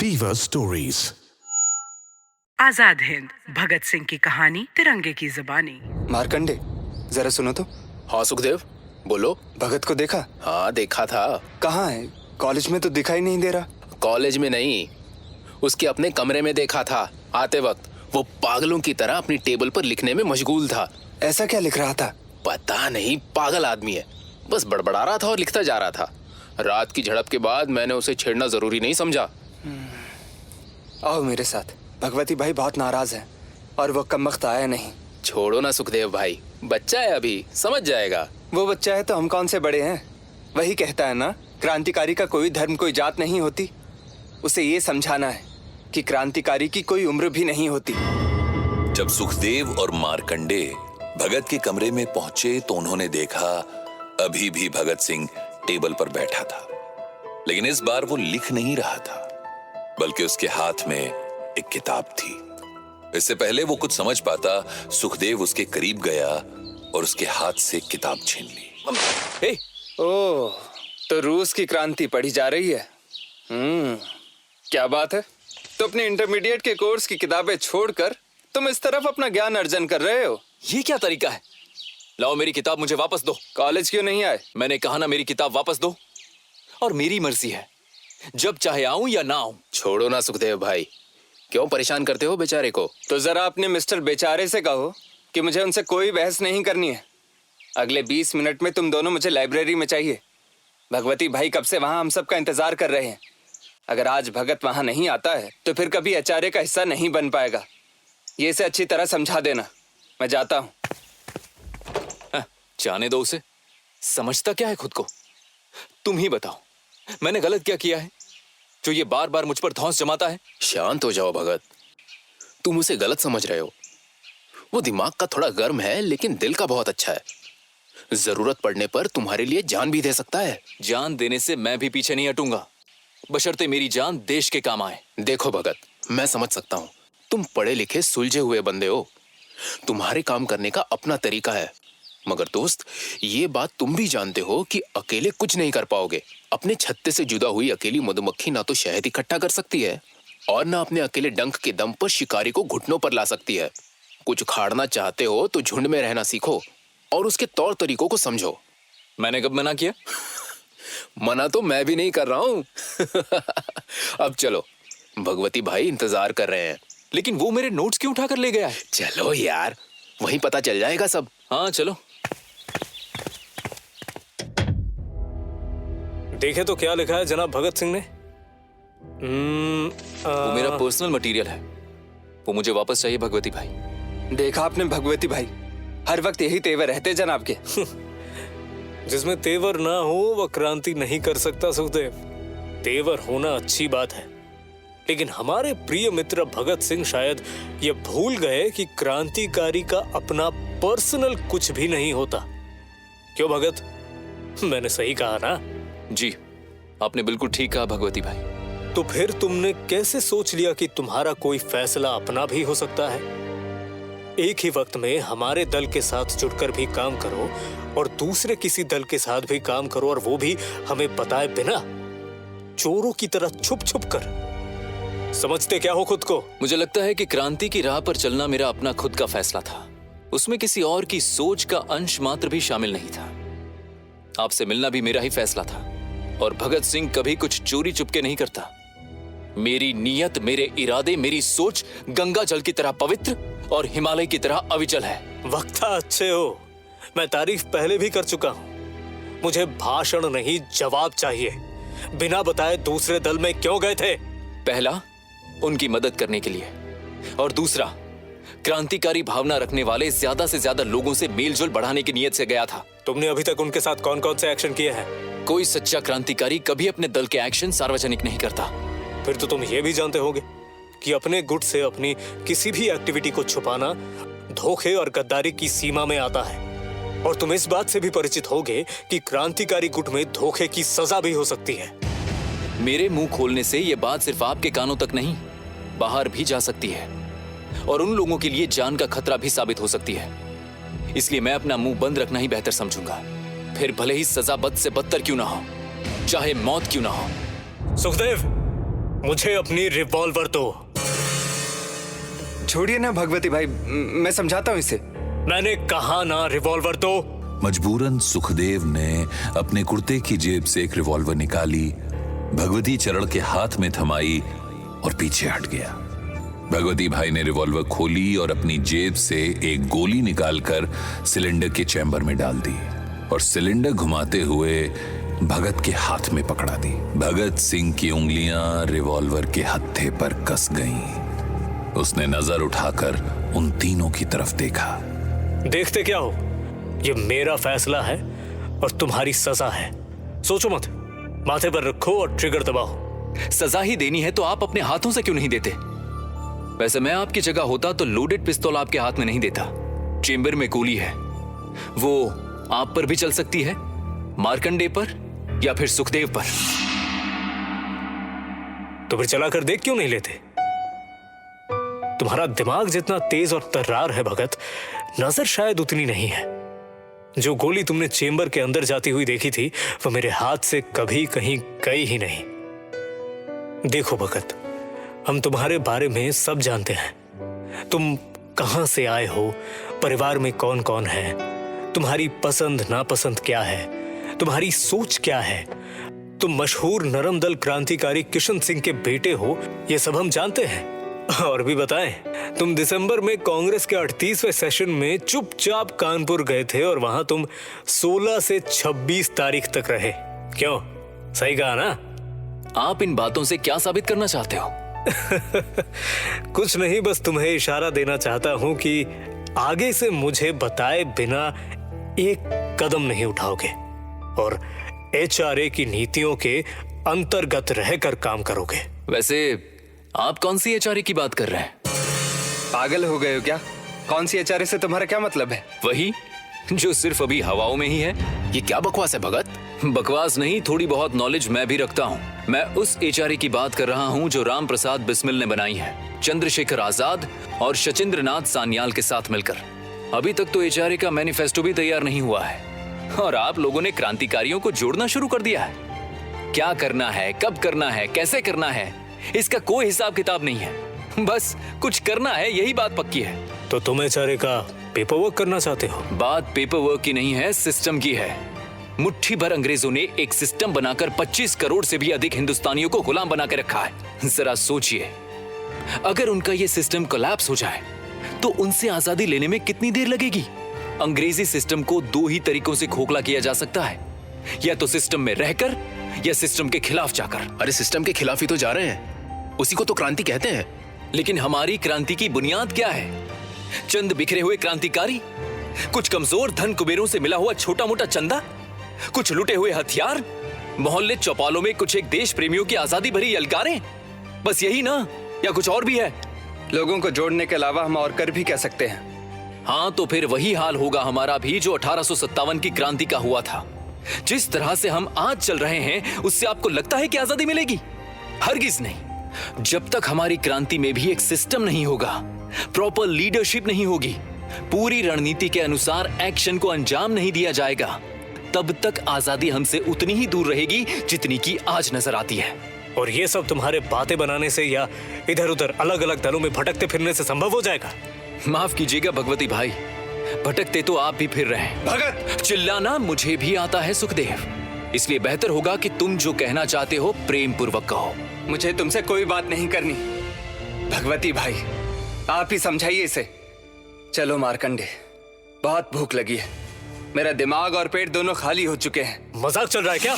Fever stories. Azad Hind Bhagat Singh की कहानी तिरंगे की जुबानी। मार्कंडे, जरा सुनो तो। हाँ सुखदेव, बोलो। भगत को देखा? हाँ देखा था। कहाँ है? कॉलेज में तो दिखाई नहीं दे रहा। कॉलेज में नहीं, उसके अपने कमरे में देखा था। आते वक्त वो पागलों की तरह अपनी टेबल पर लिखने में मशगूल था। ऐसा क्या लिख रहा था? पता नहीं, पागल आदमी है। बस बड़बड़ा रहा था और लिखता जा रहा था। रात की झड़प के बाद मैंने उसे छेड़ना जरूरी नहीं समझा। आओ मेरे साथ। भगवती भाई बहुत नाराज है और वो कमबख्त आया नहीं। छोड़ो ना सुखदेव भाई, बच्चा है अभी, समझ जाएगा। वो बच्चा है तो हम कौन से बड़े हैं? वही कहता है ना, क्रांतिकारी का कोई धर्म कोई जात नहीं होती। उसे ये समझाना है कि क्रांतिकारी की कोई उम्र भी नहीं होती। जब सुखदेव और मार्कंडे भगत के कमरे में पहुंचे तो उन्होंने देखा अभी भी भगत सिंह टेबल पर बैठा था, लेकिन इस बार वो लिख नहीं रहा था, बल्कि उसके हाथ में एक किताब थी। इससे पहले वो कुछ समझ पाता, सुखदेव उसके करीब गया और उसके हाथ से किताब छीन ली। ओह, तो रूस की क्रांति पढ़ी जा रही है। क्या बात है। तो अपने इंटरमीडिएट के कोर्स की किताबें छोड़कर तुम इस तरफ अपना ज्ञान अर्जन कर रहे हो। ये क्या तरीका है? लाओ मेरी किताब मुझे वापस दो। कॉलेज क्यों नहीं आए? मैंने कहा ना, मेरी किताब वापस दो। और मेरी मर्जी है, जब चाहे आऊं या ना आऊं। छोड़ो ना सुखदेव भाई, क्यों परेशान करते हो बेचारे को? तो जरा अपने मिस्टर बेचारे से कहो कि मुझे उनसे कोई बहस नहीं करनी है। अगले 20 मिनट में तुम दोनों मुझे लाइब्रेरी में चाहिए। भगवती भाई कब से वहां हम सबका इंतजार कर रहे हैं। अगर आज भगत वहां नहीं आता है तो फिर कभी आचार्य का हिस्सा नहीं बन पाएगा। ये इसे अच्छी तरह समझा देना। मैं जाता हूं। जाने दो उसे। समझता क्या है खुद को? तुम ही बताओ, मैंने गलत क्या किया है जो ये बार बार मुझ पर धौंस जमाता है? शांत हो जाओ भगत, तुम उसे गलत समझ रहे हो। वो दिमाग का थोड़ा गर्म है, लेकिन दिल का बहुत अच्छा है। जरूरत पड़ने पर तुम्हारे लिए जान भी दे सकता है। जान देने से मैं भी पीछे नहीं हटूंगा, बशर्ते मेरी जान देश के काम आए। देखो भगत, मैं समझ सकता हूं, तुम पढ़े लिखे सुलझे हुए बंदे हो। तुम्हारे काम करने का अपना तरीका है। मगर दोस्त, ये बात तुम भी जानते हो कि अकेले कुछ नहीं कर पाओगे। अपने छत्ते से जुदा हुई अकेली मधुमक्खी ना तो शहद इकट्ठा कर सकती है और ना अपने अकेले डंक के दम पर शिकारी को घुटनों पर ला सकती है। कुछ उखाड़ना चाहते हो तो झुंड में रहना सीखो और उसके तौर तरीकों को समझो। मैंने कब मना किया? मना तो मैं भी नहीं कर रहा हूं। अब चलो, भगवती भाई इंतजार कर रहे हैं। लेकिन वो मेरे नोट्स क्यों उठाकर ले गया है? चलो यार, वहीं पता चल जाएगा सब। हाँ चलो। देखे तो क्या लिखा है जनाब भगत सिंह ने? वो मेरा पर्सनल मटेरियल है, वो मुझे वापस चाहिए भगवती भाई। देखा आपने भगवती भाई, हर वक्त यही तेवर रहते जनाब के। जिसमें तेवर ना हो वह क्रांति नहीं कर सकता सुखदेव। तेवर होना अच्छी बात है, लेकिन हमारे प्रिय मित्र भगत सिंह शायद ये भूल गए कि क्रांतिकारी का अपना पर्सनल कुछ भी नहीं होता। क्यों भगत, मैंने सही कहा ना? जी, आपने बिल्कुल ठीक कहा भगवती भाई। तो फिर तुमने कैसे सोच लिया कि तुम्हारा कोई फैसला अपना भी हो सकता है? एक ही वक्त में हमारे दल के साथ जुड़कर भी काम करो और दूसरे किसी दल के साथ भी काम करो, और वो भी हमें बताए बिना, चोरों की तरह छुप छुप कर। समझते क्या हो खुद को? मुझे लगता है कि क्रांति की राह पर चलना मेरा अपना खुद का फैसला था। उसमें किसी और की सोच का अंश मात्र भी शामिल नहीं था। आपसे मिलना भी मेरा ही फैसला था, और भगत सिंह कभी कुछ चोरी चुपके नहीं करता। मेरी नीयत, मेरे इरादे, मेरी सोच गंगा जल की तरह पवित्र और हिमालय की तरह अविचल है। वक्ता अच्छे हो, मैं तारीफ पहले भी कर चुका हूं। मुझे भाषण नहीं, जवाब चाहिए। बिना बताए दूसरे दल में क्यों गए थे? पहला, उनकी मदद करने के लिए, और दूसरा, क्रांतिकारी भावना रखने वाले ज्यादा से ज्यादा लोगों से मेलजोल बढ़ाने की नीयत से गया था। तुमने अभी तक उनके साथ कौन कौन से एक्शन किए हैं? कोई सच्चा क्रांतिकारी कभी अपने दल के एक्शन सार्वजनिक नहीं करता। फिर तो तुम ये भी जानते होगे कि अपने गुट से अपनी किसी भी एक्टिविटी को छुपाना धोखे और गद्दारी की सीमा में आता है। और तुम इस बात से भी परिचित होगे कि क्रांतिकारी गुट में धोखे की सजा भी हो सकती है। मेरे मुंह खोलने से यह बात सिर्फ आपके कानों तक नहीं, बाहर भी जा सकती है, और उन लोगों के लिए जान का खतरा भी साबित हो सकती है। इसलिए मैं अपना मुंह बंद रखना ही बेहतर समझूंगा। फिर भले ही सजा बद से बदतर क्यों ना हो, चाहे मौत क्यों ना हो। सुखदेव, मुझे अपनी रिवॉल्वर दो। छोड़िए ना भगवती भाई, मैं समझाता हूँ इसे। मैंने कहा ना रिवॉल्वर दो। मजबूरन सुखदेव ने अपने कुर्ते की जेब से एक रिवॉल्वर निकाली, भगवती चरण के हाथ में थमाई और पीछे हट गया। भगवती भाई ने रिवॉल्वर खोली और अपनी जेब से एक गोली निकालकर सिलेंडर के चैम्बर में डाल दी और सिलेंडर घुमाते हुए भगत के हाथ में पकड़ा दी। भगत सिंह की उंगलियां रिवॉल्वर के हत्थे पर कस गईं। उसने नजर उठाकर उन तीनों की तरफ देखा। देखते क्या हो, ये मेरा फैसला है और तुम्हारी सजा है। सोचो मत, माथे पर रखो और ट्रिगर दबाओ। सजा ही देनी है तो आप अपने हाथों से क्यों नहीं देते? वैसे मैं आपकी जगह होता तो लोडेड पिस्तौल आपके हाथ में नहीं देता। चेंबर में गोली है, वो आप पर भी चल सकती है, मार्कंडे पर या फिर सुखदेव पर। तो फिर चलाकर देख क्यों नहीं लेते? तुम्हारा दिमाग जितना तेज और तर्रार है भगत, नजर शायद उतनी नहीं है। जो गोली तुमने चेंबर के अंदर जाती हुई देखी थी वो मेरे हाथ से कभी कहीं गई ही नहीं। देखो भगत, हम तुम्हारे बारे में सब जानते हैं। तुम कहां से आए हो, परिवार में कौन कौन है, तुम्हारी पसंद नापसंद क्या है, तुम्हारी सोच क्या है। तुम मशहूर नरम दल क्रांतिकारी किशन सिंह के बेटे हो, ये सब हम जानते हैं। और भी बताएं, तुम दिसंबर में कांग्रेस के 38वें सेशन में चुपचाप कानपुर गए थे और वहां तुम 16 से 26 तारीख तक रहे। क्यों, सही कहा ना? आप इन बातों से क्या साबित करना चाहते हो? कुछ नहीं, बस तुम्हें इशारा देना चाहता हूं कि आगे से मुझे बताए बिना एक कदम नहीं उठाओगे और एचआरए की नीतियों के अंतर्गत रहकर काम करोगे। वैसे आप कौन सी एचआरए की बात कर रहे हैं? पागल हो गए हो क्या? कौन सी एचआरए से तुम्हारा क्या मतलब है? वही जो सिर्फ अभी हवाओं में ही है। ये क्या बकवास है भगत? बकवास नहीं, थोड़ी बहुत नॉलेज मैं भी रखता हूँ। मैं उस एचआरए की बात कर रहा हूँ जो राम प्रसाद बिस्मिल ने बनाई है, चंद्रशेखर आजाद और शचेंद्र नाथ सान्याल के साथ मिलकर। अभी तक तो एचआरए का मैनिफेस्टो भी तैयार नहीं हुआ है और आप लोगों ने क्रांतिकारियों को जोड़ना शुरू कर दिया है। क्या करना है, कब करना है, कैसे करना है, इसका कोई हिसाब किताब नहीं है। बस कुछ करना है, यही बात पक्की है। तो तुम एचआरए का पेपर वर्क करना चाहते हो? बात पेपर वर्क की नहीं है, सिस्टम की है। मुट्ठी भर अंग्रेजों ने एक सिस्टम बनाकर 25 करोड़ से भी अधिक हिंदुस्तानियों को गुलाम बना के रखा है। जरा सोचिए, अगर उनका ये सिस्टम कोलैप्स हो जाए तो उनसे आजादी लेने में कितनी देर लगेगी? अंग्रेजी सिस्टम को दो ही तरीकों से खोखला किया जा सकता है, या तो सिस्टम में रहकर या सिस्टम के खिलाफ जाकर। अरे सिस्टम के खिलाफ ही तो जा रहे हैं, उसी को तो क्रांति कहते हैं। लेकिन हमारी क्रांति की बुनियाद क्या है? चंद बिखरे हुए क्रांतिकारी, कुछ कमजोर धन कुबेरों से मिला हुआ छोटा मोटा चंदा, कुछ लुटे हुए हथियार, मोहल्ले चौपालों में कुछ एक देश प्रेमियों की आजादी भरी यलकारें, बस यही ना, या कुछ और भी है? लोगों को जोड़ने के अलावा हम और कर भी कह सकते हैं। हाँ, तो फिर वही हाल होगा हमारा भी जो 1857 की क्रांति का हुआ था। जिस तरह से हम आज चल रहे हैं उससे आपको लगता है कि आजादी मिलेगी? हरगिज नहीं। जब तक हमारी क्रांति में भी एक सिस्टम नहीं होगा, प्रॉपर लीडरशिप नहीं होगी, पूरी रणनीति के अनुसार एक्शन को अंजाम नहीं दिया जाएगा, तब तक आजादी हमसे उतनी ही दूर रहेगी जितनी की आज नजर आती है। और ये सब तुम्हारे बातें बनाने से या इधर उधर अलग अलग दलों में भटकते फिरने से संभव हो जाएगा? माफ कीजिएगा भगवती भाई, भटकते तो आप भी फिर रहे हैं। भगत! चिल्लाना मुझे भी आता है सुखदेव, इसलिए बेहतर होगा कि तुम जो कहना चाहते हो प्रेम पूर्वक कहो। मुझे तुमसे कोई बात नहीं करनी। भगवती भाई, आप ही समझाइए इसे। चलो मार्कंडे, बहुत भूख लगी है। मेरा दिमाग और पेट दोनों खाली हो चुके हैं। मजाक चल रहा है क्या?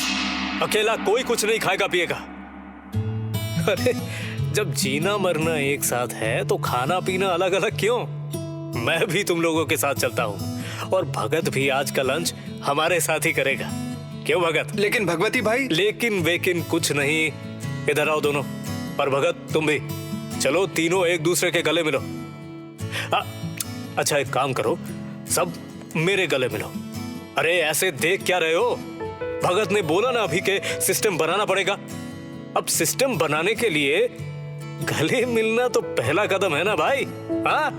अकेला कोई कुछ नहीं खाएगा पिएगा? अरे जब जीना मरना एक साथ है तो खाना पीना अलग अलग क्यों? मैं भी तुम लोगों के साथ चलता हूँ और भगत भी आज का लंच हमारे साथ ही करेगा। क्यों भगत? लेकिन भगवती भाई। लेकिन वेकिन कुछ नहीं। इधर आओ दोनों, और भगत तुम भी चलो, तीनों एक दूसरे के गले मिलो। अच्छा एक काम करो, सब मेरे गले मिलो। अरे ऐसे देख क्या रहे हो? भगत ने बोला ना अभी के सिस्टम बनाना पड़ेगा। अब सिस्टम बनाने के लिए गले मिलना तो पहला कदम है ना भाई। हाँ?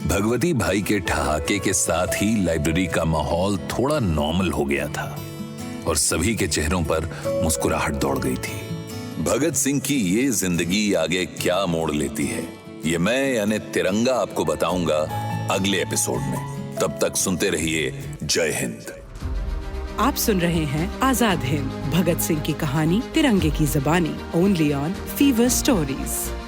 भगवती भाई के ठहाके के साथ ही लाइब्रेरी का माहौल थोड़ा नॉर्मल हो गया था। और सभी के चेहरों पर मुस्कुराहट दौड़ गई थी। भगत सिंह की ये जिंदगी आगे क्या मोड़ लेती है, ये मैं यानी तिरंगा आपको बताऊंगा अगले एपिसोड में। तब तक सुनते रहिए जय हिंद। आप सुन रहे हैं आजाद हिंद, भगत सिंह की कहानी तिरंगे की ज़बानी, ओनली ऑन फीवर स्टोरीज।